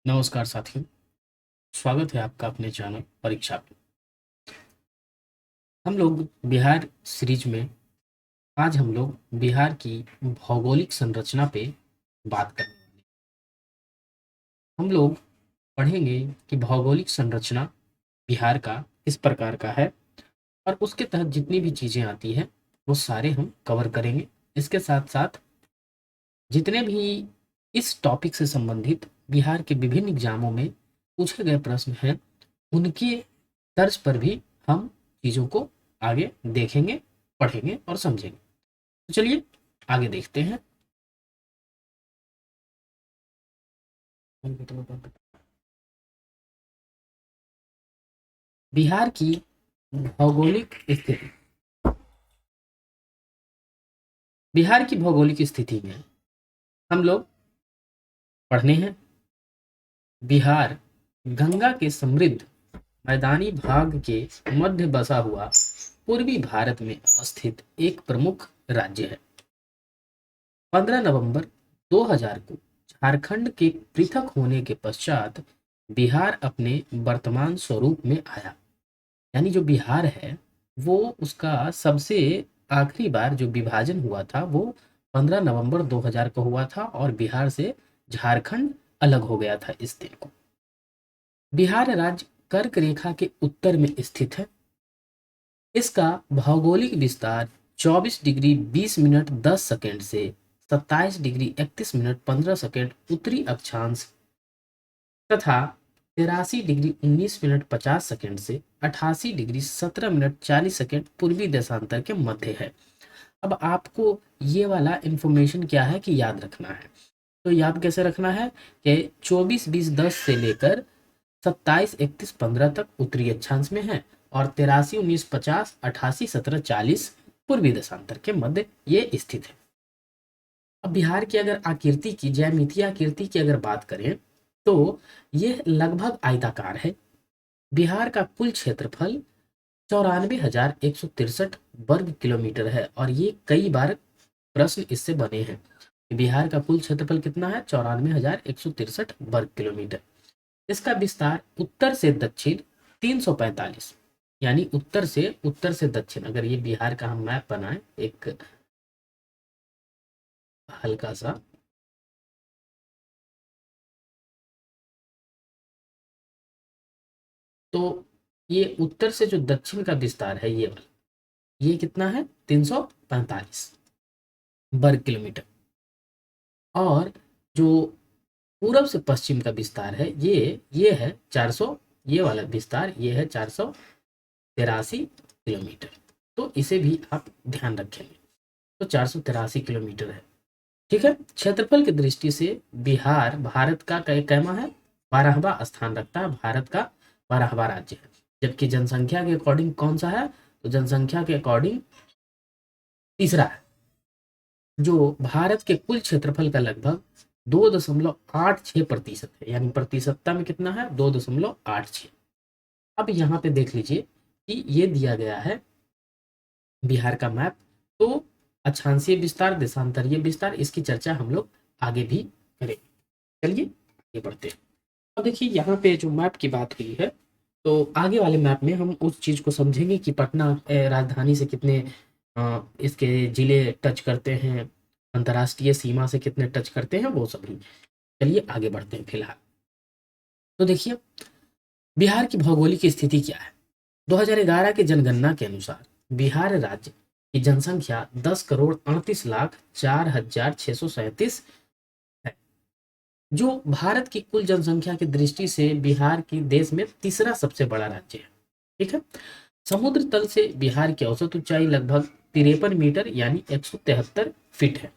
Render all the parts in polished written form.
नमस्कार साथियों, स्वागत है आपका अपने चैनल परीक्षा पे। हम लोग बिहार सीरीज में आज हम लोग बिहार की भौगोलिक संरचना पे बात करने वाले हैं। हम लोग पढ़ेंगे कि भौगोलिक संरचना बिहार का किस प्रकार का है और उसके तहत जितनी भी चीज़ें आती हैं वो सारे हम कवर करेंगे। इसके साथ साथ जितने भी इस टॉपिक से संबंधित बिहार के विभिन्न एग्जामों में पूछे गए प्रश्न हैं उनके तर्ज पर भी हम चीज़ों को आगे देखेंगे, पढ़ेंगे और समझेंगे। तो चलिए आगे देखते हैं। बिहार की भौगोलिक स्थिति। बिहार की भौगोलिक स्थिति में हम लोग पढ़ने हैं बिहार गंगा के समृद्ध मैदानी भाग के मध्य बसा हुआ पूर्वी भारत में अवस्थित एक प्रमुख राज्य है। 15 नवंबर 2000 को झारखंड के पृथक होने के पश्चात बिहार अपने वर्तमान स्वरूप में आया। यानी जो बिहार है वो उसका सबसे आखिरी बार जो विभाजन हुआ था वो 15 नवंबर 2000 को हुआ था और बिहार से झारखंड अलग हो गया था इस दिन को। बिहार राज्य कर्क रेखा के उत्तर में स्थित है। इसका भौगोलिक विस्तार 24 डिग्री 20 मिनट 10 सेकंड से 27 डिग्री 31 मिनट 15 सेकंड उत्तरी अक्षांश तथा 83 डिग्री 19 मिनट 50 सेकंड से 88 डिग्री 17 मिनट 40 सेकंड पूर्वी देशांतर के मध्य है। अब आपको ये वाला इंफॉर्मेशन क्या है कि याद रखना है। तो याद कैसे रखना है कि 24 20 10 से लेकर 27 31 15 तक उत्तरी अक्षांश में है और 83 19 50 88 17 40 पूर्वी देशांतर के मध्य ये स्थित है। अब बिहार की अगर आकृति की ज्यामितीय आकृति की अगर बात करें तो यह लगभग आयताकार है। बिहार का कुल क्षेत्रफल 94,163 वर्ग किलोमीटर है और ये कई बार प्रश्न इससे बने हैं। बिहार का कुल क्षेत्रफल कितना है? 94,163 वर्ग किलोमीटर। इसका विस्तार उत्तर से दक्षिण 345, यानी उत्तर से दक्षिण। अगर ये बिहार का हम मैप बनाएं एक हल्का सा, तो ये उत्तर से जो दक्षिण का विस्तार है ये वाला, ये कितना है? 345 वर्ग किलोमीटर। और जो पूरब से पश्चिम का विस्तार है ये है 400, ये वाला विस्तार ये है 483 किलोमीटर। तो इसे भी आप ध्यान रखेंगे। तो 483 किलोमीटर है। ठीक है। क्षेत्रफल की दृष्टि से बिहार भारत का कैमा है? 12वां स्थान रखता है। भारत का 12वां राज्य है। जबकि जनसंख्या के अकॉर्डिंग कौन सा है? तो जनसंख्या के अकॉर्डिंग तीसरा है। जो भारत के कुल क्षेत्रफल का लगभग 2.86% है। यानी प्रतिशतता में कितना है? 2.86। अब यहाँ पे देख लीजिए कि ये दिया गया है बिहार का मैप। तो अक्षांशीय विस्तार, देशांतरीय विस्तार, इसकी चर्चा हम लोग आगे भी करेंगे। चलिए आगे बढ़ते हैं। अब देखिए यहाँ पे जो मैप की बात हुई है तो आगे वाले मैप में हम उस चीज को समझेंगे कि पटना राजधानी से कितने इसके जिले टच करते हैं, अंतर्राष्ट्रीय सीमा से कितने टच करते हैं, वो सभी। चलिए आगे बढ़ते हैं फिलहाल। तो देखिए बिहार की भौगोलिक स्थिति क्या है। 2011 की जनगणना के अनुसार बिहार राज्य की जनसंख्या 10,38,04,637 है, जो भारत की कुल जनसंख्या की दृष्टि से बिहार की देश में तीसरा सबसे बड़ा राज्य है। ठीक है। समुद्र तल से बिहार की औसत ऊंचाई लगभग 53 मीटर यानी 173 फीट है।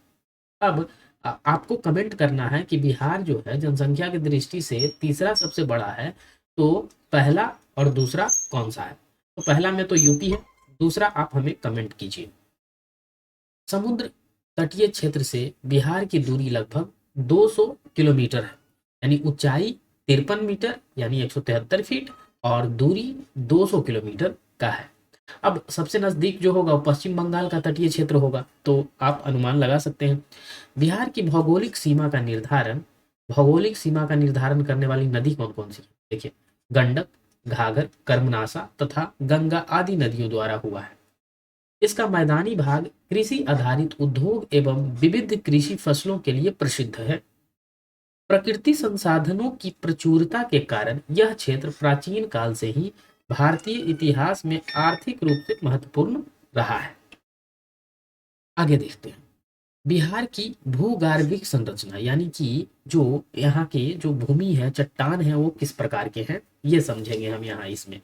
अब आपको कमेंट करना है कि बिहार जो है जनसंख्या की दृष्टि से तीसरा सबसे बड़ा है, तो पहला और दूसरा कौन सा है? तो पहला में तो यूपी है, दूसरा आप हमें कमेंट कीजिए। समुद्र तटीय क्षेत्र से बिहार की दूरी लगभग 200 किलोमीटर है। यानी ऊंचाई 53 मीटर यानी 173 फीट और दूरी 200 किलोमीटर का है। अब सबसे नजदीक जो होगा वो पश्चिम बंगाल का तटीय क्षेत्र होगा। तो आप अनुमान लगा सकते हैं। बिहार की भौगोलिक सीमा का निर्धारण भौगोलिक सीमा का निर्धारण करने वाली नदी कौन कौन सी है? देखिए, गंडक, घाघर, कर्मनाशा तथा गंगा आदि नदियों द्वारा हुआ है। इसका मैदानी भाग कृषि आधारित उद्योग एवं विविध कृषि फसलों के लिए प्रसिद्ध है। प्रकृति संसाधनों की प्रचुरता के कारण यह क्षेत्र प्राचीन काल से ही भारतीय इतिहास में आर्थिक रूप से महत्वपूर्ण रहा है। आगे देखते हैं, बिहार की भूगर्भिक संरचना यानी कि जो यहाँ के जो भूमि है, चट्टान है, वो किस प्रकार के हैं, ये समझेंगे हम यहाँ इसमें।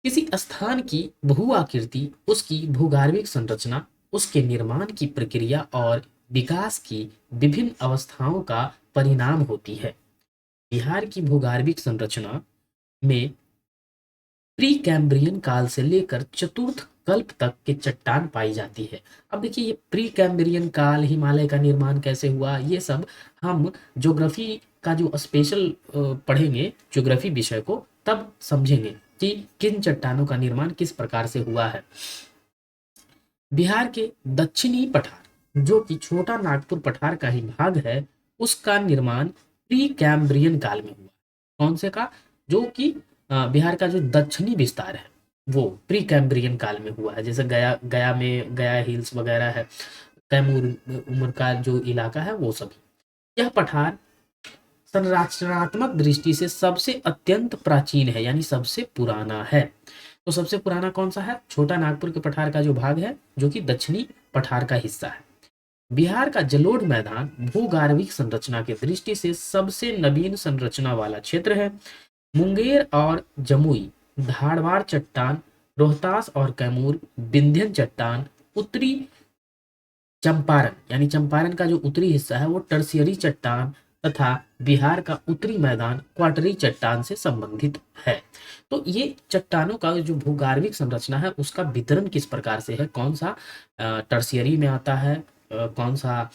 किसी स्थान की भू आकृति, उसकी भूगर्भिक संरचना, उसके निर्माण की प्रक्रिया और विकास की विभिन्न अवस्थाओं का परिणाम होती है। बिहार की भूगर्भिक संरचना में प्री कैम्ब्रियन काल से लेकर चतुर्थ कल्प तक की चट्टान पाई जाती है। अब देखिए, ये प्री कैम्ब्रियन काल, हिमालय का निर्माण कैसे हुआ, ये सब हम ज्योग्राफी का जो स्पेशल पढ़ेंगे ज्योग्राफी विषय को, तब समझेंगे कि किन चट्टानों का निर्माण किस प्रकार से हुआ है। बिहार के दक्षिणी पठार, जो कि छोटा नागपुर पठार का ही भाग है, उसका निर्माण प्री कैम्ब्रियन काल में हुआ। कौन से का? जो कि बिहार का जो दक्षिणी विस्तार है वो प्री कैम्ब्रियन काल में हुआ है। जैसे गया में गया हिल्स वगैरह है, कैमूर उमर का जो इलाका है, वो सभी। यह पठार संरचनात्मक दृष्टि से सबसे अत्यंत प्राचीन है, यानी सबसे पुराना है। तो सबसे पुराना कौन सा है? छोटा नागपुर के पठार का जो भाग है, जो कि दक्षिणी पठार का हिस्सा है। बिहार का जलोढ़ मैदान भूगर्भिक संरचना की दृष्टि से सबसे नवीन संरचना वाला क्षेत्र है। मुंगेर और जमुई, धारवाड़ चट्टान, रोहतास और कैमूर, विंध्यन चट्टान, उत्तरी चंपारण यानी चंपारण का जो उत्तरी हिस्सा है वो टर्शियरी चट्टान तथा बिहार का उत्तरी मैदान क्वार्टरी चट्टान से संबंधित है। तो ये चट्टानों का जो भूगर्भिक संरचना है उसका वितरण किस प्रकार से है, कौन सा टर्शियरी में आता है, कौन सा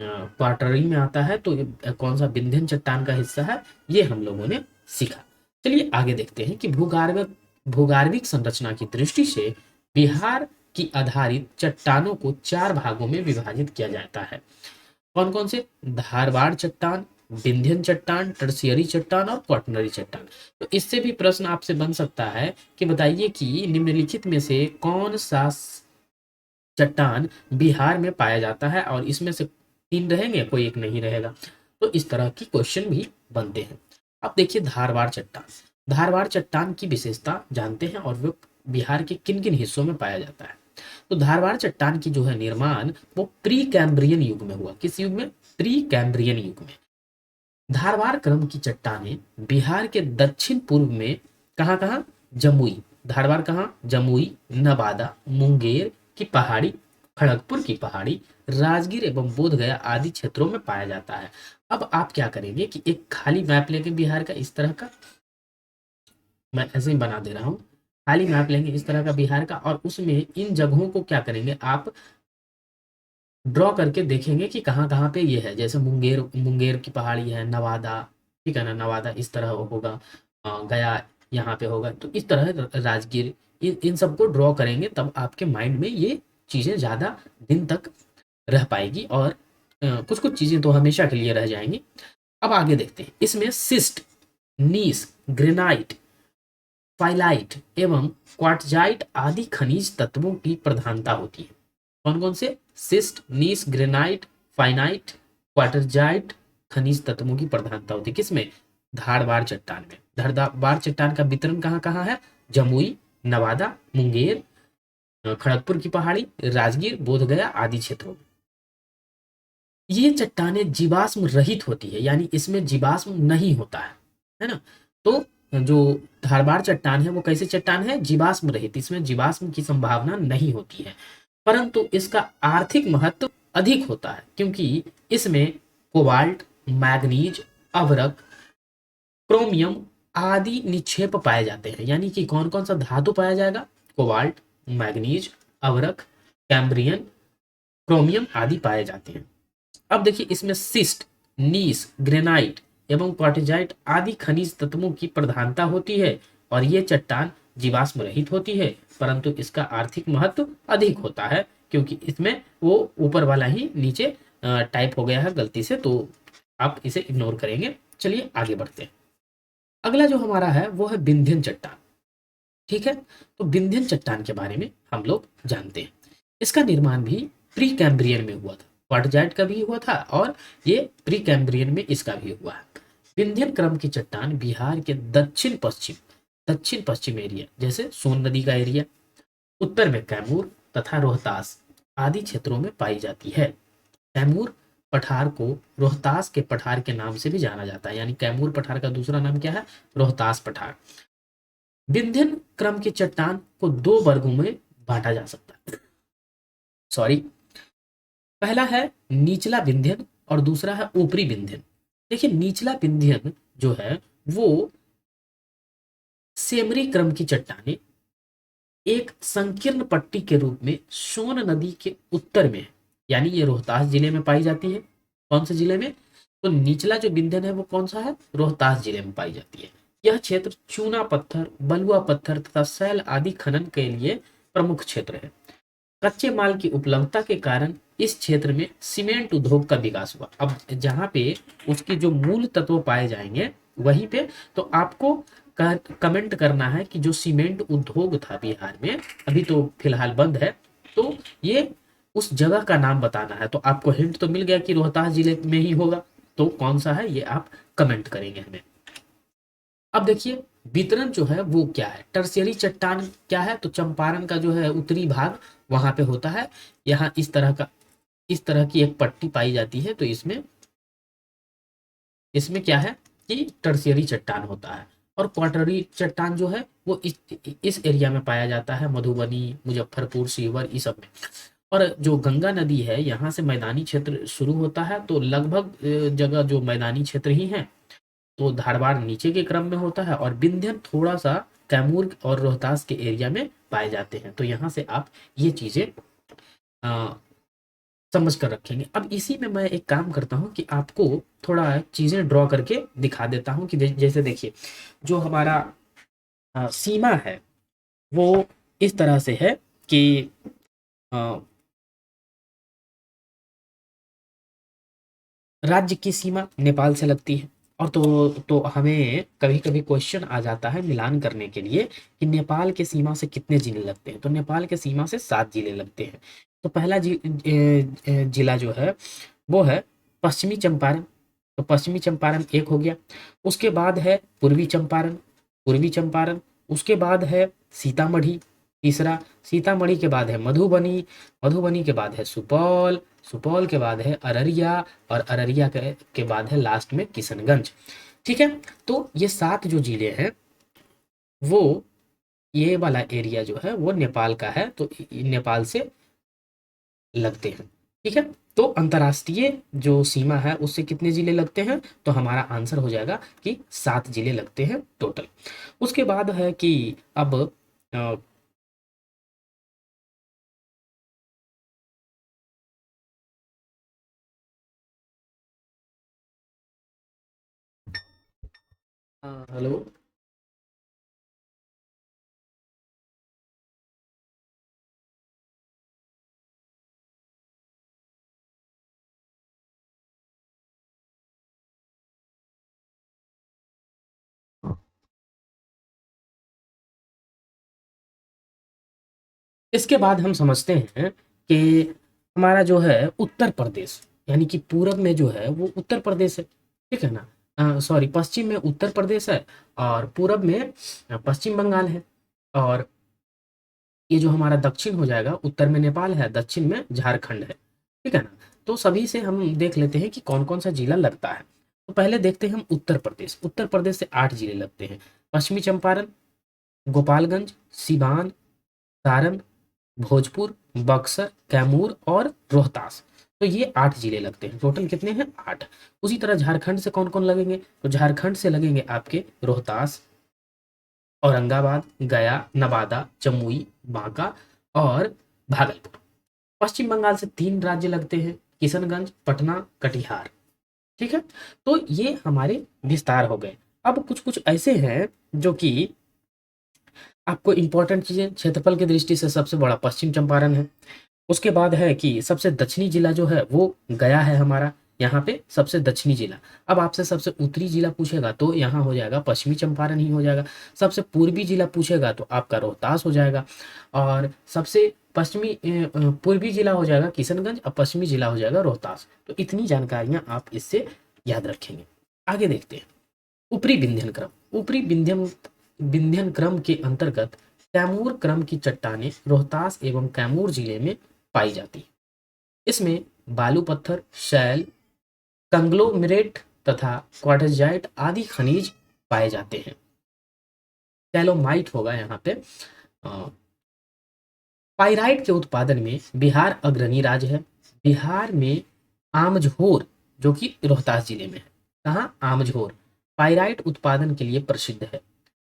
क्वार्टरी में आता है, तो कौन सा विंध्यन चट्टान का हिस्सा है, ये हम लोगों ने सीखा। चलिए आगे देखते हैं कि भूगर्भिक संरचना की दृष्टि से बिहार की आधारित चट्टानों को 4 भागों में विभाजित किया जाता है। कौन कौन से? धारवाड़ चट्टान, विंध्यन चट्टान, टर्शियरी चट्टान और क्वाटरनरी चट्टान। तो इससे भी प्रश्न आपसे बन सकता है कि बताइए कि निम्नलिखित में से कौन सा चट्टान बिहार में पाया जाता है, और इसमें से 3 रहेंगे, कोई एक नहीं रहेगा। तो इस तरह की क्वेश्चन भी बनते हैं। अब देखिए, धारवाड़ चट्टान। धारवाड़ चट्टान की विशेषता जानते हैं और वो बिहार के किन किन हिस्सों में पाया जाता है। तो धारवाड़ चट्टान की जो है निर्माण वो प्री कैम्ब्रियन युग में हुआ। किस युग में? प्री कैम्ब्रियन युग में। धारवाड़ क्रम की चट्टानें बिहार के दक्षिण पूर्व में कहाँ कहाँ? जमुई, धारवाड़ कहाँ? जमुई, नवादा, मुंगेर की पहाड़ी, खड़गपुर की पहाड़ी, राजगीर एवं बोधगया आदि क्षेत्रों में पाया जाता है। अब आप क्या करेंगे कि एक खाली मैप लेंगे बिहार का, इस तरह का मैं ऐसे ही बना दे रहा हूँ। खाली मैप लेंगे इस तरह का बिहार का, और उसमें इन जगहों को क्या करेंगे, आप ड्रॉ करके देखेंगे कि कहाँ कहाँ पे ये है। जैसे मुंगेर, मुंगेर की पहाड़ी है, नवादा, ठीक है ना, नवादा इस तरह होगा, गया यहाँ पे होगा, तो इस तरह राजगीर, इन सबको ड्रॉ करेंगे, तब आपके माइंड में ये चीज़ें ज़्यादा दिन तक रह पाएगी, और कुछ कुछ चीज़ें तो हमेशा के लिए रह जाएंगी। अब आगे देखते हैं, इसमें सिस्ट, नीस, ग्रेनाइट, फाइलाइट एवं क्वार्टजाइट आदि खनिज तत्वों की प्रधानता होती है। कौन कौन से? सिस्ट, नीस, ग्रेनाइट, फाइनाइट, क्वार्टजाइट खनिज तत्वों की प्रधानता होती है। किसमें? धारवाड़ चट्टान में। धारवाड़ चट्टान का वितरण कहाँ कहाँ है? जमुई, नवादा, मुंगेर, खड़गपुर की पहाड़ी, राजगीर, बोधगया आदि क्षेत्रों में। ये चट्टानें जीवाश्म रहित होती है, यानी इसमें जीवाश्म नहीं होता है ना। तो जो धारवाड़ चट्टान है वो कैसे चट्टान है? जीवाश्म रहित, इसमें जीवाश्म की संभावना नहीं होती है, परंतु इसका आर्थिक महत्व अधिक होता है, क्योंकि इसमें कोबाल्ट, मैग्नीज, अभ्रक, क्रोमियम आदि निक्षेप पाए जाते हैं। यानी कि कौन कौन सा धातु पाया जाएगा? कोबाल्ट, मैग्नीज, अभ्रक, कैम्ब्रियन, क्रोमियम आदि पाए जाते हैं। अब देखिए, इसमें सिस्ट, नीस, ग्रेनाइट एवं क्वार्टजाइट आदि खनिज तत्वों की प्रधानता होती है, और ये चट्टान जीवाश्म रहित होती है, परंतु इसका आर्थिक महत्व अधिक होता है, क्योंकि इसमें वो ऊपर वाला ही नीचे टाइप हो गया है गलती से, तो आप इसे इग्नोर करेंगे। चलिए आगे बढ़ते हैं। अगला जो हमारा है वो है विंध्यन चट्टान। ठीक है, तो विंध्यन चट्टान के बारे में हम लोग जानते हैं। इसका निर्माण भी प्री कैम्ब्रियन में हुआ था, क्वार्टजाइट का भी हुआ था और ये प्री कैम्ब्रियन में इसका भी हुआ है। विंध्यन क्रम की चट्टान बिहार के दक्षिण पश्चिम एरिया जैसे सोन नदी का एरिया, उत्तर में कैमूर तथा रोहतास आदि क्षेत्रों में पाई जाती है। कैमूर पठार को रोहतास के पठार के नाम से भी जाना जाता है, यानी कैमूर पठार का दूसरा नाम क्या है? रोहतास पठार। विंध्यन क्रम की चट्टान को दो वर्गों में बांटा जा सकता है। सॉरी, पहला है निचला विंध्यन और दूसरा है ऊपरी विंध्यन। देखिए, निचला विंध्यन जो है वो सेमरी क्रम की चट्टानें एक संकीर्ण पट्टी के रूप में सोन नदी के उत्तर में है, यानी ये रोहतास जिले में पाई जाती है। कौन से जिले में? तो निचला जो विंध्यन है वो कौन सा है? रोहतास जिले में पाई जाती है। यह क्षेत्र चूना पत्थर, बलुआ पत्थर तथा शैल आदि खनन के लिए प्रमुख क्षेत्र है। कच्चे माल की उपलब्धता के कारण इस क्षेत्र में सीमेंट उद्योग का विकास हुआ। अब जहाँ पे उसके जो मूल तत्व पाए जाएंगे वहीं पे तो आपको कमेंट करना है कि जो सीमेंट उद्योग था बिहार में, अभी तो फिलहाल बंद है, तो ये उस जगह का नाम बताना है। तो आपको हिंट तो मिल गया कि रोहतास जिले में ही होगा, तो कौन सा है ये आप कमेंट करेंगे हमें। अब देखिए वितरण जो है वो क्या है। टर्शियरी चट्टान क्या है? तो चंपारण का जो है उत्तरी भाग वहां पे होता है। यहाँ इस तरह की एक पट्टी पाई जाती है, तो इसमें क्या है कि टर्शियरी चट्टान होता है। और क्वार्टरी चट्टान जो है वो इस एरिया में पाया जाता है, मधुबनी, मुजफ्फरपुर, सीवर, इस सब में। और जो गंगा नदी है यहाँ से मैदानी क्षेत्र शुरू होता है, तो लगभग जगह जो मैदानी क्षेत्र ही है। तो धारवाड़ नीचे के क्रम में होता है और विंध्यन थोड़ा सा कैमूर और रोहतास के एरिया में पाए जाते हैं। तो यहाँ से आप ये चीजें समझ कर रखेंगे। अब इसी में मैं एक काम करता हूँ कि आपको थोड़ा चीजें ड्रॉ करके दिखा देता हूँ कि जैसे देखिए जो हमारा सीमा है वो इस तरह से है कि राज्य की सीमा नेपाल से लगती है। और तो हमें कभी कभी क्वेश्चन आ जाता है मिलान करने के लिए कि नेपाल के सीमा से कितने जिले लगते हैं। तो नेपाल के सीमा से 7 जिले लगते हैं। तो पहला जिला जो है वो है पश्चिमी चंपारण। तो पश्चिमी चंपारण एक हो गया। उसके बाद है पूर्वी चंपारण। उसके बाद है सीतामढ़ी तीसरा। सीतामढ़ी के बाद है मधुबनी के बाद है सुपौल के बाद है अररिया और अररिया के बाद है लास्ट में किशनगंज। ठीक है, तो ये 7 जो जिले हैं वो ये वाला एरिया जो है वो नेपाल का है, तो नेपाल से लगते हैं। ठीक है, तो अंतर्राष्ट्रीय जो सीमा है उससे कितने जिले लगते हैं? तो हमारा आंसर हो जाएगा कि 7 जिले लगते हैं टोटल। उसके बाद है कि अब हेलो। इसके बाद हम समझते हैं कि हमारा जो है उत्तर प्रदेश, यानी कि पूरब में जो है वो उत्तर प्रदेश है। ठीक है ना? सॉरी, पश्चिम में उत्तर प्रदेश है और पूरब में पश्चिम बंगाल है। और ये जो हमारा दक्षिण हो जाएगा, उत्तर में नेपाल है, दक्षिण में झारखंड है। ठीक है ना? तो सभी से हम देख लेते हैं कि कौन कौन सा जिला लगता है। तो पहले देखते हैं हम उत्तर प्रदेश से 8 जिले लगते हैं। पश्चिमी चंपारण, गोपालगंज, सिवान, सारण, भोजपुर, बक्सर, कैमूर और रोहतास। तो ये 8 जिले लगते हैं। टोटल कितने हैं? 8। उसी तरह झारखंड से कौन कौन लगेंगे? तो झारखंड से लगेंगे आपके रोहतास, औरंगाबाद, गया, नवादा, जमुई, बांका और भागलपुर। पश्चिम बंगाल से 3 राज्य लगते हैं, किशनगंज, पटना, कटिहार। ठीक है, तो ये हमारे विस्तार हो गए। अब कुछ कुछ ऐसे हैं जो कि आपको इंपॉर्टेंट चीजें, क्षेत्रफल की दृष्टि से सबसे बड़ा पश्चिम चंपारण है। उसके बाद है कि सबसे दक्षिणी जिला जो है वो गया है हमारा, यहाँ पे सबसे दक्षिणी जिला। अब आपसे सबसे उत्तरी जिला पूछेगा तो यहाँ हो जाएगा पश्चिमी चंपारण ही हो जाएगा। सबसे पूर्वी जिला पूछेगा तो आपका रोहतास हो जाएगा। और सबसे पूर्वी जिला हो जाएगा किशनगंज और पश्चिमी जिला हो जाएगा रोहतास। तो इतनी जानकारियां आप इससे याद रखेंगे। आगे देखते हैं ऊपरी विंध्यन क्रम। ऊपरी विंध्यन क्रम के अंतर्गत कैमूर क्रम की चट्टानें रोहतास एवं कैमूर जिले में पाई जाती है। इसमें बालू पत्थर, शैल, कंग्लोमरेट तथा क्वार्टजाइट आदि खनिज पाए जाते हैं। कैलोमाइट होगा यहाँ पे। पाइराइट के उत्पादन में बिहार अग्रणी राज्य है। बिहार में आमझोर जो कि रोहतास जिले में है, कहाँ आमझोर, पाइराइट उत्पादन के लिए प्रसिद्ध है।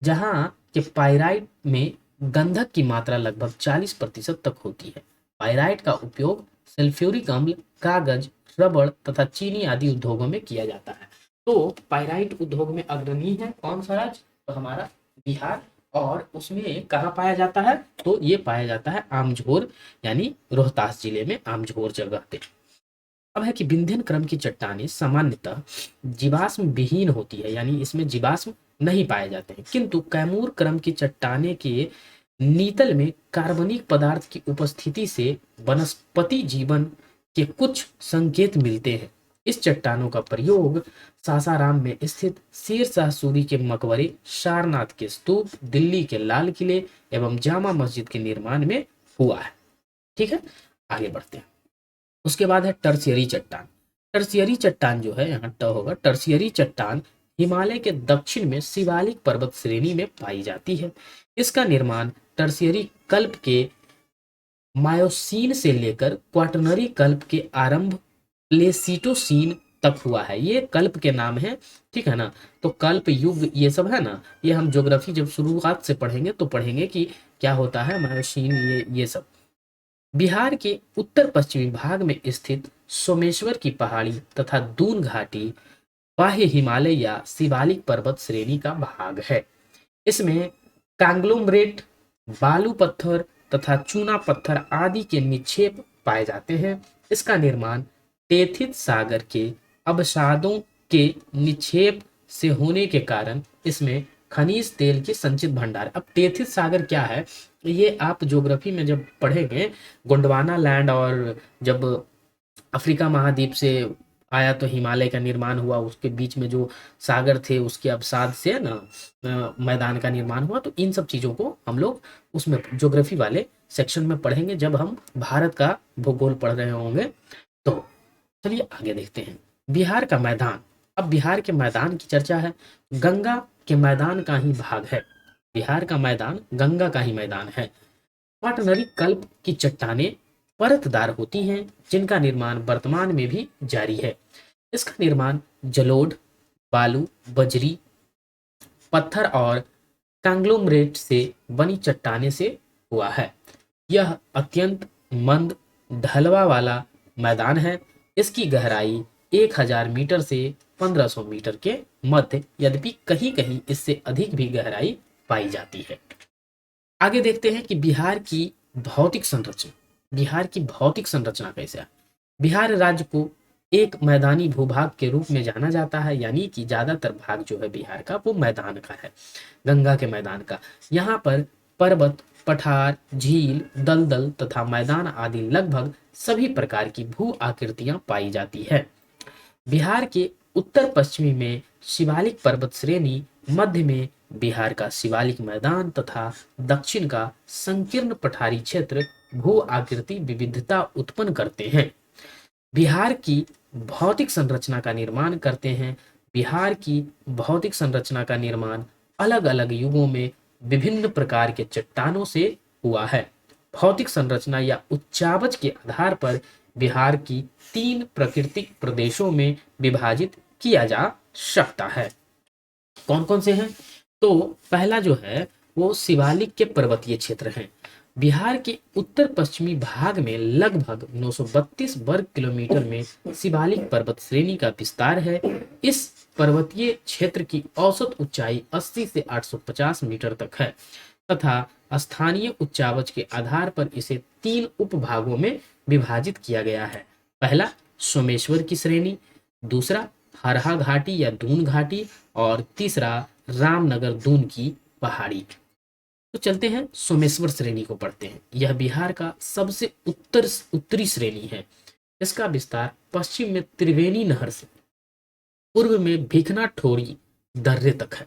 जहाँ के पाइराइट में गंधक की मात्रा लगभग 40% तक होती है। पाइराइट का उपयोग सल्फ्यूरिक अम्ल, कागज, रबड़ तथा चीनी आदि उद्योगों में किया जाता है। तो पाइराइट उद्योग में अग्रणी है कौन सा राज्य? तो हमारा बिहार। और उसमें कहाँ पाया जाता है? तो ये पाया जाता है आमझोर, यानी रोहतास जिले में आमझोर जगह पे। अब है कि विंध्यन क्रम की चट्टानें सामान्यतः जीवाश्म विहीन होती है, यानी इसमें जीवाश्म नहीं पाए जाते हैं। किंतु कैमूर क्रम की चट्टाने के नीतल में कार्बनिक पदार्थ की उपस्थिति से वनस्पति जीवन के कुछ संकेत मिलते हैं। इस चट्टानों का प्रयोग सासाराम में स्थित शेर शाह सूरी के मकबरे, सारनाथ के स्तूप, दिल्ली के लाल किले एवं जामा मस्जिद के निर्माण में हुआ है। ठीक है, आगे बढ़ते हैं। उसके बाद है टर्शियरी चट्टान। टर्शियरी चट्टान जो है यहाँ ट होगा। टर्शियरी चट्टान हिमालय के दक्षिण में शिवालिक पर्वत श्रेणी में पाई जाती है। इसका निर्माण टर्शियरी कल्प के मायोसीन से लेकर क्वाटरनरी कल्प के आरंभ प्लेसिटोसीन तक हुआ है। ये कल्प के नाम है, ठीक है ना। तो कल्प युग ये सब है ना, ये हम ज्योग्राफी जब शुरुआत से पढ़ेंगे तो पढ़ेंगे कि क्या होता है मायोसीन, ये सब। बिहार के उत्तर पश्चिमी भाग में स्थित सोमेश्वर की पहाड़ी तथा दून घाटी बाह्य हिमालय या शिवालिक पर्वत श्रेणी का भाग है। इसमें कांग्लोमरेट, बालू पत्थर तथा चूना पत्थर आदि के निक्षेप पाए जाते हैं। इसका निर्माण टेथित सागर के अवसादों के निक्षेप से होने के कारण इसमें खनिज तेल के संचित भंडार। अब टेथित सागर क्या है, ये आप ज्योग्राफी में जब पढ़ेंगे, गोंडवाना लैंड, और जब अफ्रीका महाद्वीप से आया तो हिमालय का निर्माण हुआ, उसके बीच में जो सागर थे उसके अवसाद से ना मैदान का निर्माण हुआ। तो इन सब चीज़ों को हम लोग उसमें ज्योग्राफी वाले सेक्शन में पढ़ेंगे जब हम भारत का भूगोल पढ़ रहे होंगे। तो चलिए आगे देखते हैं बिहार का मैदान। अब बिहार के मैदान की चर्चा है। गंगा के मैदान का ही भाग है। बिहार का मैदान गंगा का ही मैदान है। क्वाटरनरी कल्प की चट्टानें परतदार होती हैं, जिनका निर्माण वर्तमान में भी जारी है। इसका निर्माण जलोढ़, बालू, बजरी, पत्थर और कांग्लोमरेट से बनी चट्टाने से हुआ है। यह अत्यंत मंद ढलवा वाला मैदान है। इसकी गहराई 1000 मीटर से 1500 मीटर के मध्य, यद्यपि कहीं कहीं इससे अधिक भी गहराई पाई जाती है। आगे देखते हैं कि बिहार की भौतिक संरचना। बिहार की भौतिक संरचना कैसे है। बिहार राज्य को एक मैदानी भूभाग के रूप में जाना जाता है, यानी कि ज्यादातर भाग जो है बिहार का वो मैदान का है, गंगा के मैदान का। यहाँ पर पर्वत, पठार, झील, दलदल तथा मैदान आदि लगभग सभी प्रकार की भू आकृतियां पाई जाती है। बिहार के उत्तर पश्चिमी में शिवालिक पर्वत श्रेणी, मध्य में बिहार का शिवालिक मैदान तथा दक्षिण का संकीर्ण पठारी क्षेत्र भू आकृति विविधता उत्पन्न करते हैं। बिहार की भौतिक संरचना का निर्माण करते हैं। बिहार की भौतिक संरचना का निर्माण अलग अलग युगों में विभिन्न प्रकार के चट्टानों से हुआ है। भौतिक संरचना या उच्चावच के आधार पर बिहार की 3 प्राकृतिक प्रदेशों में विभाजित किया जा सकता है। कौन कौन से हैं? तो पहला जो है वो शिवालिक के पर्वतीय क्षेत्र हैं। बिहार के उत्तर पश्चिमी भाग में लगभग 932 वर्ग किलोमीटर में शिवालिक पर्वत श्रेणी का विस्तार है। इस पर्वतीय क्षेत्र की औसत ऊंचाई 80 से 850 मीटर तक है तथा स्थानीय उच्चावच के आधार पर इसे 3 उपभागों में विभाजित किया गया है। पहला सोमेश्वर की श्रेणी, दूसरा हरहा घाटी या दून घाटी और तीसरा रामनगर दून की पहाड़ी। तो चलते हैं सोमेश्वर श्रेणी को पढ़ते हैं। यह बिहार का सबसे उत्तरी श्रेणी है। इसका विस्तार पश्चिम में त्रिवेणी नहर से पूर्व में भिखना ठोरी दर्रे तक है।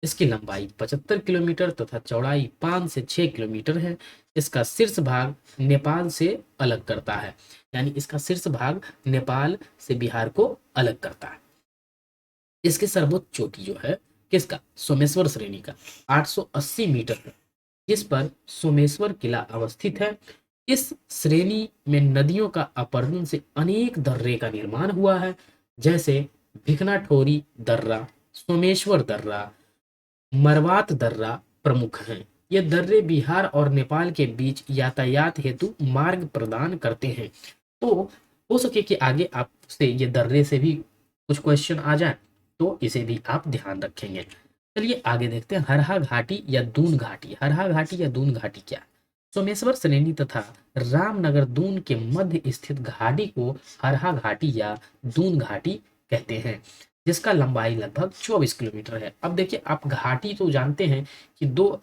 इसकी लंबाई 75 किलोमीटर तथा चौड़ाई 5 से 6 किलोमीटर है। इसका शीर्ष भाग नेपाल से अलग करता है, यानी इसका शीर्ष भाग नेपाल से बिहार को अलग करता है। इसकी सर्वोच्च चोटी जो है किसका, सोमेश्वर श्रेणी का 880 मीटर है, जिस पर सोमेश्वर किला अवस्थित है। इस श्रेणी में नदियों का अपरदन से अनेक दर्रे का निर्माण हुआ है, जैसे भिखना ठोरी दर्रा, सोमेश्वर दर्रा, मरवात दर्रा प्रमुख हैं। ये दर्रे बिहार और नेपाल के बीच यातायात हेतु मार्ग प्रदान करते हैं। तो हो सके कि आगे आपसे ये दर्रे से भी कुछ क्वेश्चन आ जाए, तो इसे भी आप ध्यान रखेंगे। चलिए आगे देखते हैं हरहा घाटी या दून घाटी। हरहा घाटी या दून घाटी क्या है? सोमेश्वर श्रेणी तथा रामनगर दून के मध्य स्थित घाटी को हरहा घाटी या दून घाटी कहते हैं, जिसका लंबाई लगभग 24 किलोमीटर है। अब देखिए, आप घाटी तो जानते हैं कि दो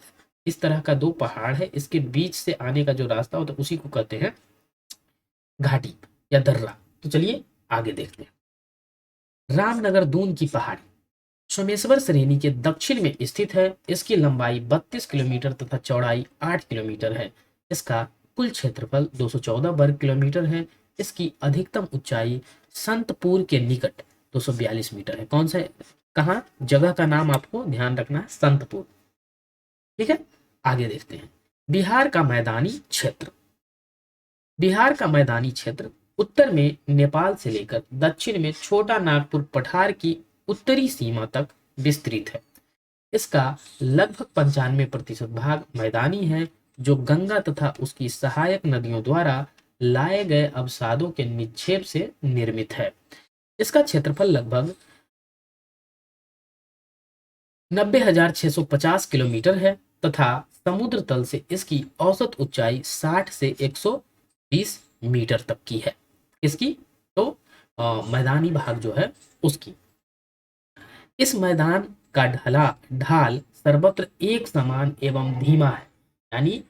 इस तरह का दो पहाड़ है, इसके बीच से आने का जो रास्ता होता है उसी को कहते हैं घाटी या दर्रा। तो चलिए आगे देखते हैं। रामनगर दून की पहाड़ी सोमेश्वर श्रेणी के दक्षिण में स्थित है। इसकी लंबाई 32 किलोमीटर तथा चौड़ाई 8 किलोमीटर है। इसका कुल क्षेत्रफल 214 वर्ग किलोमीटर है। इसकी अधिकतम ऊंचाई संतपुर के निकट 242 मीटर है। कौन सा, कहाँ, जगह का नाम आपको ध्यान रखना है, संतपुर। ठीक है, आगे देखते हैं। बिहार का मैदानी क्षेत्र। बिहार का मैदानी क्षेत्र उत्तर में नेपाल से लेकर दक्षिण में छोटा नागपुर पठार की उत्तरी सीमा तक विस्तृत है। इसका लगभग 95% भाग मैदानी है, जो गंगा तथा उसकी सहायक नदियों द्वारा लाए गए अवसादों के निक्षेप से निर्मित है। इसका क्षेत्रफल लगभग 90,650 किलोमीटर है तथा समुद्र तल से इसकी औसत ऊंचाई 60 से 120 मीटर तक की है। इसकी तो मैदानी भाग जो है उसकी। इस मैदान का ढाल सर्वत्र एक समान एवं धीमा है, यानी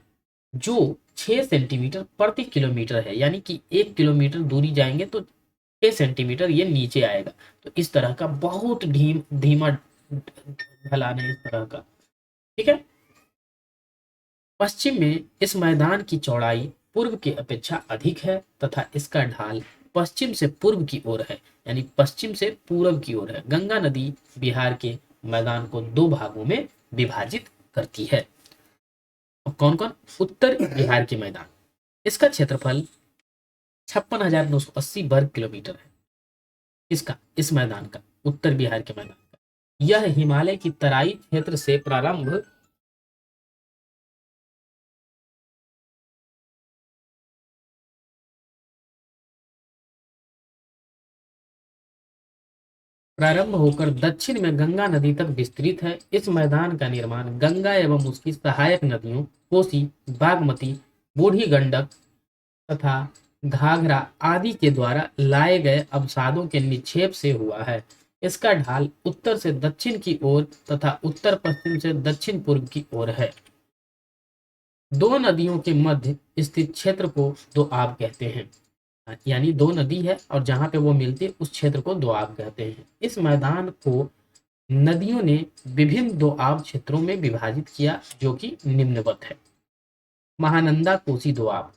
जो 6 सेंटीमीटर प्रति किलोमीटर है, यानी कि 1 किलोमीटर दूरी जाएंगे तो 6 सेंटीमीटर ये नीचे आएगा। तो इस तरह का बहुत धीमा ढलान है इस तरह का। ठीक है, पश्चिम में इस मैदान की चौड़ाई पूर्व की अपेक्षा अधिक है तथा इसका ढाल पश्चिम से पूर्व की ओर है, यानी पश्चिम से पूर्व की ओर है। गंगा नदी बिहार के मैदान को 2 भागों में विभाजित करती है। अब कौन कौन? उत्तर बिहार के मैदान, इसका क्षेत्रफल 56,980 वर्ग किलोमीटर है। इसका, इस मैदान का, उत्तर बिहार के मैदान का, यह हिमालय की तराई क्षेत्र से प्रारंभ होकर दक्षिण में गंगा नदी तक विस्तृत है। इस मैदान का निर्माण गंगा एवं उसकी सहायक नदियों कोसी, बागमती, बूढ़ी गंडक तथा घाघरा आदि के द्वारा लाए गए अवसादों के निक्षेप से हुआ है। इसका ढाल उत्तर से दक्षिण की ओर तथा उत्तर पश्चिम से दक्षिण पूर्व की ओर है। 2 नदियों के मध्य स्थित क्षेत्र को दोआब कहते हैं, यानी 2 नदी है और जहां पे वो मिलती है उस क्षेत्र को दोआब कहते हैं। इस मैदान को नदियों ने विभिन्न दोआब क्षेत्रों में विभाजित किया, जो कि निम्नवत है। महानंदा कोसी दोआब,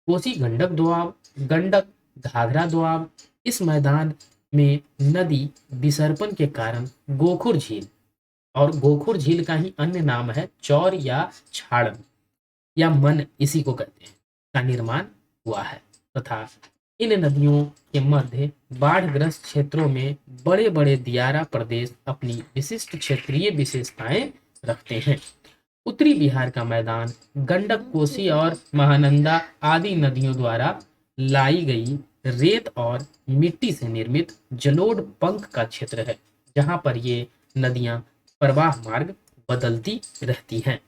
कोसी गंडक दोआब, गंडक घाघरा दोआब। इस मैदान में नदी विसर्पण के कारण गोखुर झील, और गोखुर झील का ही अन्य नाम है चौर या छाड़न या मन, इसी को कहते हैं, का निर्माण हुआ है तथा इन नदियों के मध्य बाढ़ग्रस्त क्षेत्रों में बड़े बड़े दियारा प्रदेश अपनी विशिष्ट क्षेत्रीय विशेषताएं रखते हैं। उत्तरी बिहार का मैदान गंडक, कोसी और महानंदा आदि नदियों द्वारा लाई गई रेत और मिट्टी से निर्मित जलोढ़ पंख का क्षेत्र है, जहां पर ये नदियां प्रवाह मार्ग बदलती रहती हैं।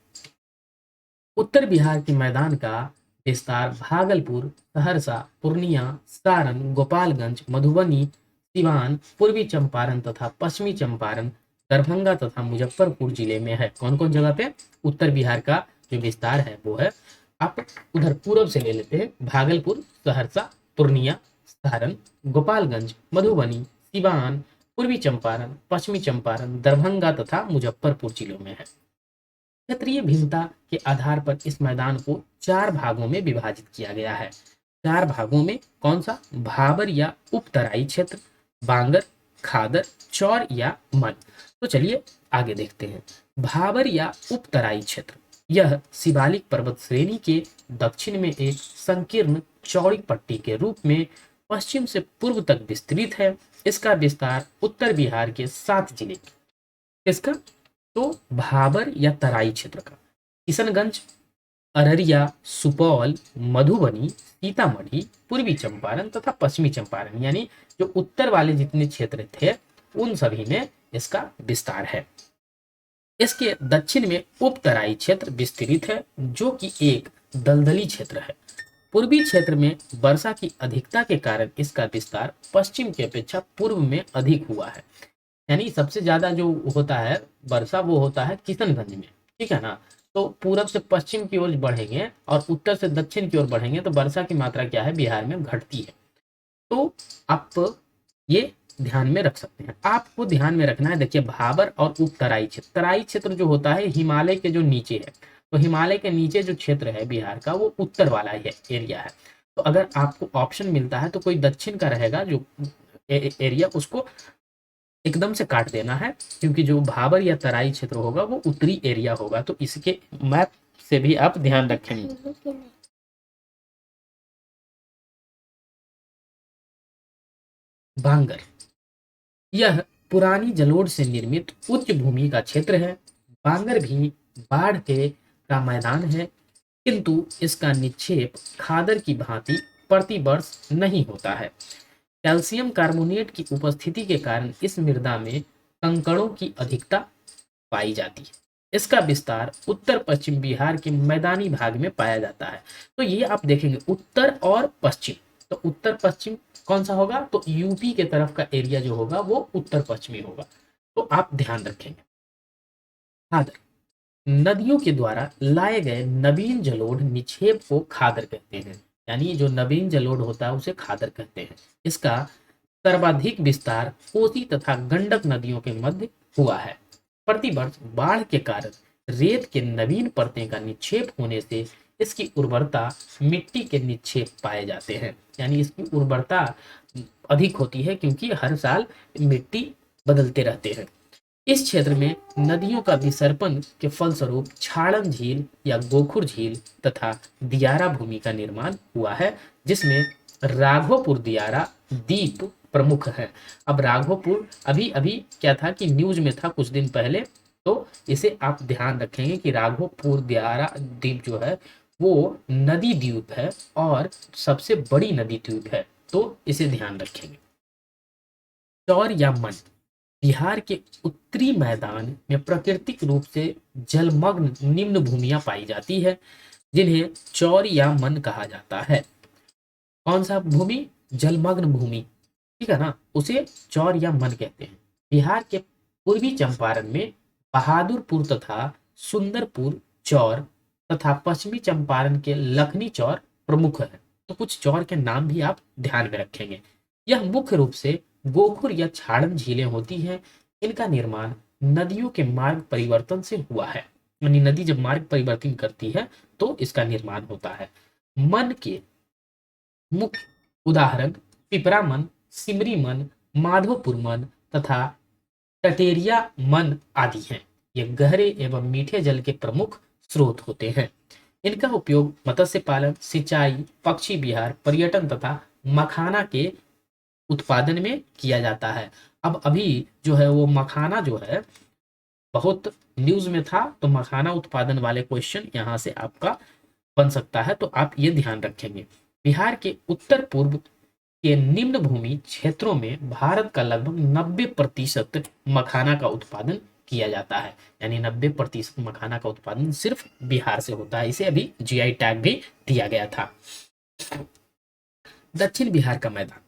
उत्तर बिहार के मैदान का विस्तार भागलपुर, सहरसा, पूर्णिया, सारण, गोपालगंज, मधुबनी, सिवान, पूर्वी चंपारण तथा पश्चिमी चंपारण, दरभंगा तथा मुजफ्फरपुर जिले में है। कौन कौन जगह पे उत्तर बिहार का जो विस्तार है वो है। आप उधर पूरब से ले लेते हैं, भागलपुर, सहरसा, पूर्णिया, सारण, गोपालगंज, मधुबनी, सिवान, पूर्वी चंपारण, पश्चिमी चंपारण, दरभंगा तथा मुजफ्फरपुर जिलों में है। क्षेत्रीय भिन्नता के आधार पर इस मैदान को 4 भागों में विभाजित किया गया है। 4 भागों में कौन सा? भाबर या उपतराई क्षेत्र, बांगर, खादर, चौर या मन। तो चलिए आगे देखते हैं। भाबर या उपतराई क्षेत्र, यह शिवालिक पर्वत श्रेणी के दक्षिण में एक संकीर्ण चौड़ी पट्टी के रूप में पश्चिम से पूर्व तक विस्तृत है। इसका विस्तार उत्तर बिहार के 7 जिले, इसका तो भाबर या तराई क्षेत्र का किशनगंज, अररिया, सुपौल, मधुबनी, सीतामढ़ी, पूर्वी चंपारण तथा पश्चिमी चंपारण, यानी जो उत्तर वाले जितने क्षेत्र थे उन सभी में इसका विस्तार है। इसके दक्षिण में उपतराई क्षेत्र विस्तृत है, जो कि एक दलदली क्षेत्र है। पूर्वी क्षेत्र में वर्षा की अधिकता के कारण इसका विस्तार पश्चिम की अपेक्षा पूर्व में अधिक हुआ है। यानी सबसे ज्यादा जो होता है वर्षा वो होता है किशनगंज में, ठीक है ना। तो पूरब से पश्चिम की ओर बढ़ेंगे और उत्तर से दक्षिण की ओर बढ़ेंगे तो वर्षा की मात्रा क्या है बिहार में घटती है। तो आप ये ध्यान में रख सकते हैं। आपको ध्यान में रखना है, देखिए भाबर और उपतराई क्षेत्र, तराई क्षेत्र जो होता है हिमालय के जो नीचे है, तो हिमालय के नीचे जो क्षेत्र है बिहार का वो उत्तर वाला ही एरिया है। तो अगर आपको ऑप्शन मिलता है तो कोई दक्षिण का रहेगा जो एरिया, उसको एकदम से काट देना है, क्योंकि जो भाबर या तराई क्षेत्र होगा वो उत्तरी एरिया होगा। तो इसके मैप से भी आप ध्यान रखेंगे। बांगर, यह पुरानी जलोढ़ से निर्मित उच्च भूमि का क्षेत्र है। बांगर भी बाढ़ के का मैदान है, किंतु इसका निक्षेप खादर की भांति प्रति वर्ष नहीं होता है। कैल्शियम कार्बोनेट की उपस्थिति के कारण इस मृदा में कंकड़ों की अधिकता पाई जाती है। इसका विस्तार उत्तर पश्चिम बिहार के मैदानी भाग में पाया जाता है। तो ये आप देखेंगे उत्तर और पश्चिम, तो उत्तर पश्चिम कौन सा होगा? तो यूपी के तरफ का एरिया जो होगा वो उत्तर पश्चिमी होगा। तो आप ध्यान रखेंगे। खादर, नदियों के द्वारा लाए गए नवीन जलोढ़ निक्षेप को खादर कहते हैं। यानी जो नवीन जलोढ़ होता है उसे खादर कहते हैं। इसका सर्वाधिक विस्तार कोसी तथा गंडक नदियों के मध्य हुआ है। प्रतिवर्ष बाढ़ के कारण रेत के नवीन परतें का निक्षेप होने से इसकी उर्वरता मिट्टी के निक्षेप पाए जाते हैं। यानी इसकी उर्वरता अधिक होती है क्योंकि हर साल मिट्टी बदलते रहते हैं। इस क्षेत्र में नदियों का विसर्पण के फलस्वरूप छाड़न झील या गोखुर झील तथा दियारा भूमि का निर्माण हुआ है, जिसमें राघोपुर दियारा द्वीप प्रमुख है। अब राघोपुर अभी अभी क्या था कि न्यूज में था कुछ दिन पहले, तो इसे आप ध्यान रखेंगे कि राघोपुर दियारा द्वीप जो है वो नदी द्वीप है और सबसे बड़ी नदी द्वीप है, तो इसे ध्यान रखेंगे। चौर या मन, बिहार के उत्तरी मैदान में प्राकृतिक रूप से जलमग्न निम्न भूमियां पाई जाती है, जिन्हें चौर या मन कहा जाता है। कौन सा भूमि? जलमग्न भूमि, ठीक है ना, उसे चौर या मन कहते हैं। बिहार के पूर्वी चंपारण में बहादुरपुर तथा सुंदरपुर चौर तथा पश्चिमी चंपारण के लखनी चौर प्रमुख है। तो कुछ चौर के नाम भी आप ध्यान में रखेंगे। यह मुख्य रूप से गोखुर या छाड़न झीलें होती हैं। इनका निर्माण नदियों के मार्ग परिवर्तन से हुआ है। यानी नदी जब मार्ग परिवर्तन करती है तो इसका निर्माण होता है। मन के मुख्य उदाहरण पिपरा मन, सिमरी मन, माधोपुर मन तथा टटेरिया मन आदि हैं। ये गहरे एवं मीठे जल के प्रमुख स्रोत होते हैं। इनका उपयोग मत्स्य पालन, सिंचाई, पक्षी विहार, पर्यटन तथा मखाना के उत्पादन में किया जाता है। अब अभी जो है वो मखाना जो है बहुत न्यूज में था, तो मखाना उत्पादन वाले क्वेश्चन यहाँ से आपका बन सकता है, तो आप ये ध्यान रखेंगे। बिहार के उत्तर पूर्व के निम्न भूमि क्षेत्रों में भारत का लगभग 90% मखाना का उत्पादन किया जाता है, यानी 90% मखाना का उत्पादन सिर्फ बिहार से होता है। इसे अभी जीआई टैग भी दिया गया था। दक्षिण बिहार का मैदान,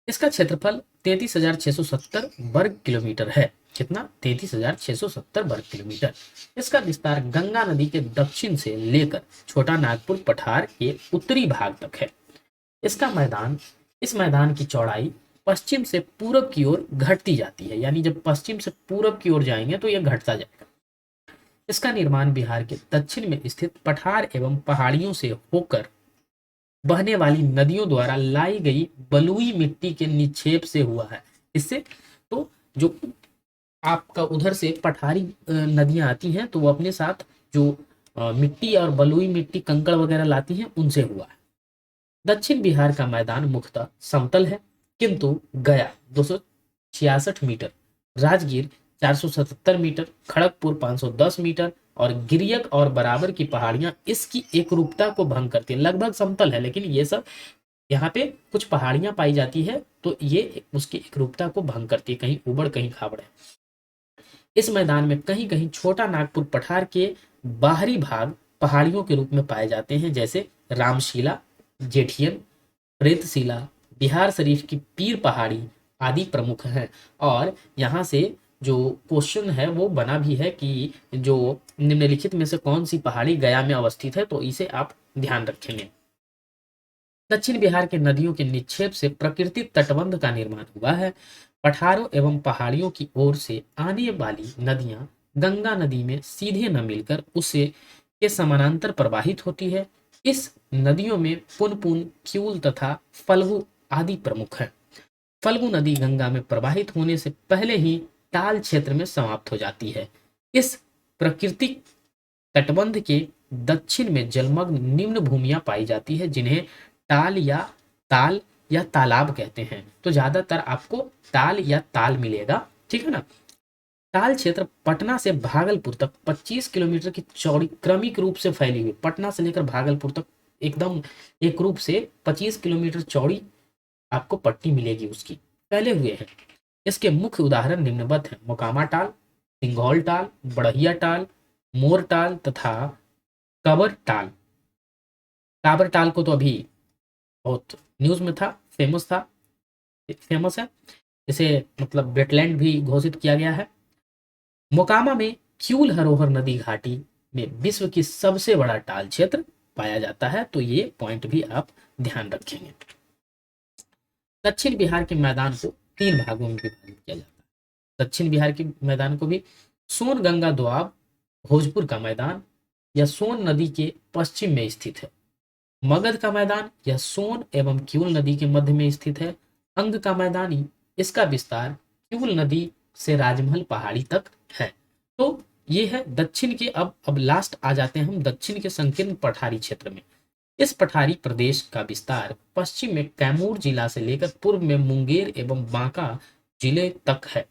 इसका क्षेत्रफल 33,670 वर्ग किलोमीटर है। कितना? 33,670 वर्ग किलोमीटर। इसका विस्तार गंगा नदी के दक्षिण से लेकर छोटा नागपुर पठार के उत्तरी भाग तक है। इस मैदान की चौड़ाई पश्चिम से पूरब की ओर घटती जाती है, यानी जब पश्चिम से पूरब की ओर जाएंगे तो यह घटता जाएगा। इसका निर्माण बिहार के दक्षिण में स्थित पठार एवं पहाड़ियों से होकर बहने वाली नदियों द्वारा लाई गई बलुई मिट्टी के निक्षेप से हुआ है। इससे तो जो आपका उधर से पठारी नदियां आती हैं तो वो अपने साथ जो मिट्टी और बलुई मिट्टी कंकड़ वगैरह लाती हैं उनसे हुआ है। दक्षिण बिहार का मैदान मुख्यतः समतल है, किंतु Gaya 266 meter, Rajgir 477 meter, Kharagpur 510 meter और गिरियक और बराबर की पहाड़ियां इसकी एकरूपता को भंग करती है। लगभग समतल है लेकिन ये सब यहाँ पे कुछ पहाड़ियां पाई जाती है तो ये उसकी एकरूपता को भंग करती है, कहीं ऊबड़ कहीं खाबड़ है। इस मैदान में कहीं कहीं छोटा नागपुर पठार के बाहरी भाग पहाड़ियों के रूप में पाए जाते हैं, जैसे रामशिला, जेठियन, प्रेतशिला, बिहार शरीफ की पीर पहाड़ी आदि प्रमुख हैं। और यहाँ से जो क्वेश्चन है वो बना भी है कि जो निम्नलिखित में से कौन सी पहाड़ी गया में अवस्थित है, तो इसे आप ध्यान रखेंगे। दक्षिण बिहार के नदियों के निक्षेप से प्राकृतिक तटबंध का निर्माण हुआ है। पठारों एवं पहाड़ियों की ओर से आने वाली नदियां गंगा नदी में सीधे न मिलकर उसे के समानांतर प्रवाहित होती है। इस नदियों में पुनपुन, क्यूल तथा फल्गु आदि प्रमुख हैं। फल्गु नदी गंगा में प्रवाहित होने से पहले ही ताल क्षेत्र में समाप्त हो जाती है। इस प्राकृतिक तटबंध के दक्षिण में जलमग्न निम्न भूमियां पाई जाती है, जिन्हें ताल या तालाब कहते हैं। तो ज्यादातर आपको ताल या ताल मिलेगा, ठीक है ना। ताल क्षेत्र पटना से भागलपुर तक 25 किलोमीटर की चौड़ी क्रमिक रूप से फैली हुई, पटना से लेकर भागलपुर तक एकदम एक रूप से 25 किलोमीटर चौड़ी आपको पट्टी मिलेगी, उसकी फैले हुए हैं। इसके मुख्य उदाहरण निम्नवत हैं: मोकामा टाल, सिंघौल टाल, बड़हिया टाल, मोर टाल तथा कबर टाल। काबर टाल को तो अभी बहुत न्यूज में था, फेमस है, इसे मतलब वेटलैंड भी घोषित किया गया है। मोकामा में क्यूल हरोहर नदी घाटी में विश्व की सबसे बड़ा टाल क्षेत्र पाया जाता है, तो ये पॉइंट भी आप ध्यान रखेंगे। दक्षिण बिहार के मैदान को 3 भागों में विभाजित किया जाता है। दक्षिण बिहार के मैदान को भी सोन गंगा दोआब भोजपुर का मैदान यह सोन नदी के पश्चिम में स्थित है। मगध का मैदान यह सोन एवं क्यूल नदी के मध्य में स्थित है। अंग का मैदानी इसका विस्तार क्यूल नदी से राजमहल पहाड़ी तक है। तो ये है दक्षिण के। अब लास्ट आ जाते हैं हम दक्षिण के संकीर्ण पठारी क्षेत्र में। इस पठारी प्रदेश का विस्तार पश्चिम में कैमूर जिला से लेकर पूर्व में मुंगेर एवं बांका जिले तक है।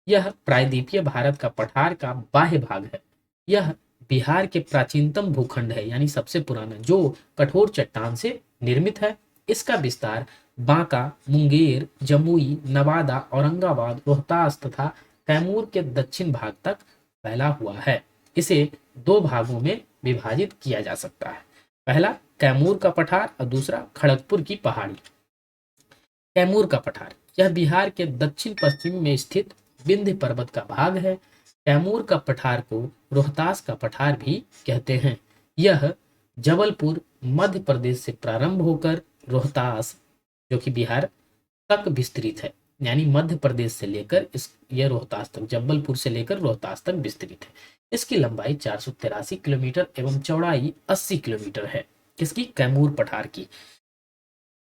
यह प्रायद्वीपीय भारत का पठार का बाह्य भाग है। यह बिहार के प्राचीनतम भूखंड है, यानी सबसे पुराना, जो कठोर चट्टान से निर्मित है। इसका विस्तार बांका, मुंगेर, जमुई, नवादा, औरंगाबाद, रोहतास तथा कैमूर के दक्षिण भाग तक फैला हुआ है। इसे 2 भागों में विभाजित किया जा सकता है। पहला कैमूर का पठार और दूसरा खड़गपुर की पहाड़ी। कैमूर का पठार यह बिहार के दक्षिण पश्चिम में स्थित विंध्य पर्वत का भाग है। कैमूर का पठार को रोहतास का पठार भी कहते हैं। यह जबलपुर मध्य प्रदेश से प्रारंभ होकर रोहतास, जो कि बिहार तक विस्तृत है, यानी मध्य प्रदेश से लेकर यह रोहतास तक, जबलपुर से लेकर रोहतास तक विस्तृत है। इसकी लंबाई 483 किलोमीटर एवं चौड़ाई 80 किलोमीटर है। किसकी? कैमूर पठार की।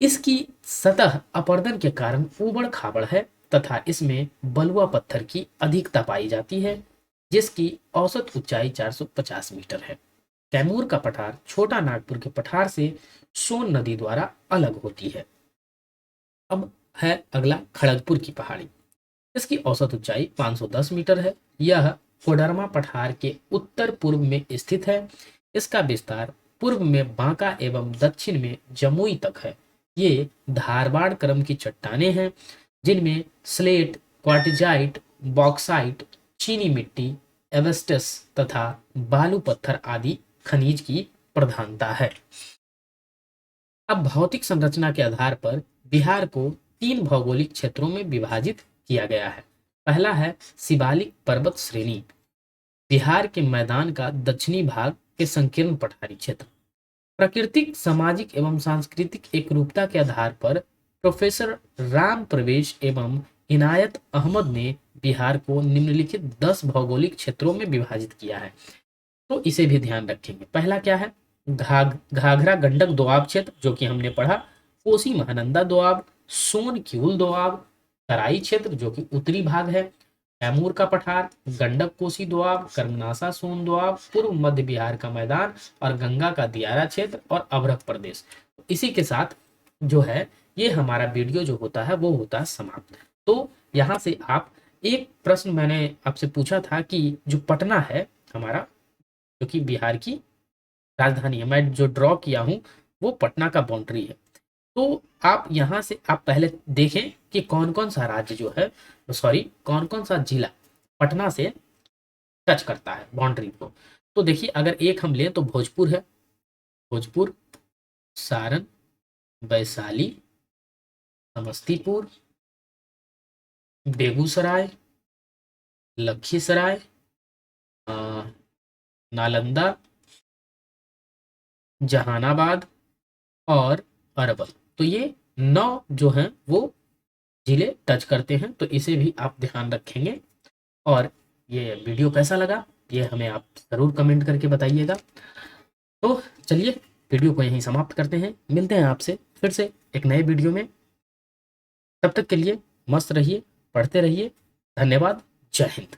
इसकी सतह अपरदन के कारण ऊबड़ खाबड़ है तथा इसमें बलुआ पत्थर की अधिकता पाई जाती है, जिसकी औसत ऊंचाई 450 मीटर है। कैमूर का पठार छोटा नागपुर के पठार से सोन नदी द्वारा अलग होती है। अब है अगला खड़गपुर की पहाड़ी। इसकी औसत ऊंचाई 510 मीटर है। यह कोडरमा पठार के उत्तर पूर्व में स्थित है। इसका विस्तार पूर्व में बांका एवं दक्षिण में जमुई तक है। ये धारबाड़ क्रम की चट्टानें हैं, जिनमें स्लेट, क्वार्टिजाइट, बॉक्साइट, चीनी मिट्टी, एवेस्टस तथा बालू पत्थर आदि खनिज की प्रधानता है। अब भौतिक संरचना के आधार पर बिहार को 3 भौगोलिक क्षेत्रों में विभाजित किया गया है। पहला है शिवालिक पर्वत श्रेणी, बिहार के मैदान का दक्षिणी भाग के संकीर्ण पठारी क्षेत्र। प्राकृतिक, सामाजिक एवं सांस्कृतिक एकरूपता के आधार पर प्रोफेसर राम प्रवेश एवं इनायत अहमद ने बिहार को निम्नलिखित 10 भौगोलिक क्षेत्रों में विभाजित किया है, तो इसे भी ध्यान रखेंगे। पहला क्या है, घाघरा गंडक दोआब क्षेत्र, जो कि हमने पढ़ा, कोसी महानंदा दोआब, सोन क्यूल दोआब, तराई क्षेत्र जो कि उत्तरी भाग है, कैमूर का पठार, गंडक कोसी दोआब, कर्मनासा सोन दोआब, पूर्व मध्य बिहार का मैदान और गंगा का दियारा क्षेत्र और अभ्रक प्रदेश। इसी के साथ जो है ये हमारा वीडियो जो होता है वो होता है समाप्त। तो यहाँ से आप एक प्रश्न मैंने आपसे पूछा था कि जो पटना है हमारा, जो कि बिहार की राजधानी है, मैं जो ड्रॉ किया हूँ वो पटना का बाउंड्री है। तो आप यहाँ से आप पहले देखें कि कौन कौन सा राज्य जो है, सॉरी कौन कौन सा जिला पटना से टच करता है बाउंड्री को। तो देखिए अगर एक हम लें तो भोजपुर है, भोजपुर, सारण, वैशाली, समस्तीपुर, बेगूसराय, लखीसराय, नालंदा, जहानाबाद और अरवल। तो ये 9 जो हैं वो जिले टच करते हैं, तो इसे भी आप ध्यान रखेंगे। और ये वीडियो कैसा लगा ये हमें आप ज़रूर कमेंट करके बताइएगा। तो चलिए वीडियो को यहीं समाप्त करते हैं, मिलते हैं आपसे फिर से एक नए वीडियो में। तब तक के लिए मस्त रहिए, पढ़ते रहिए। धन्यवाद, जय हिंद।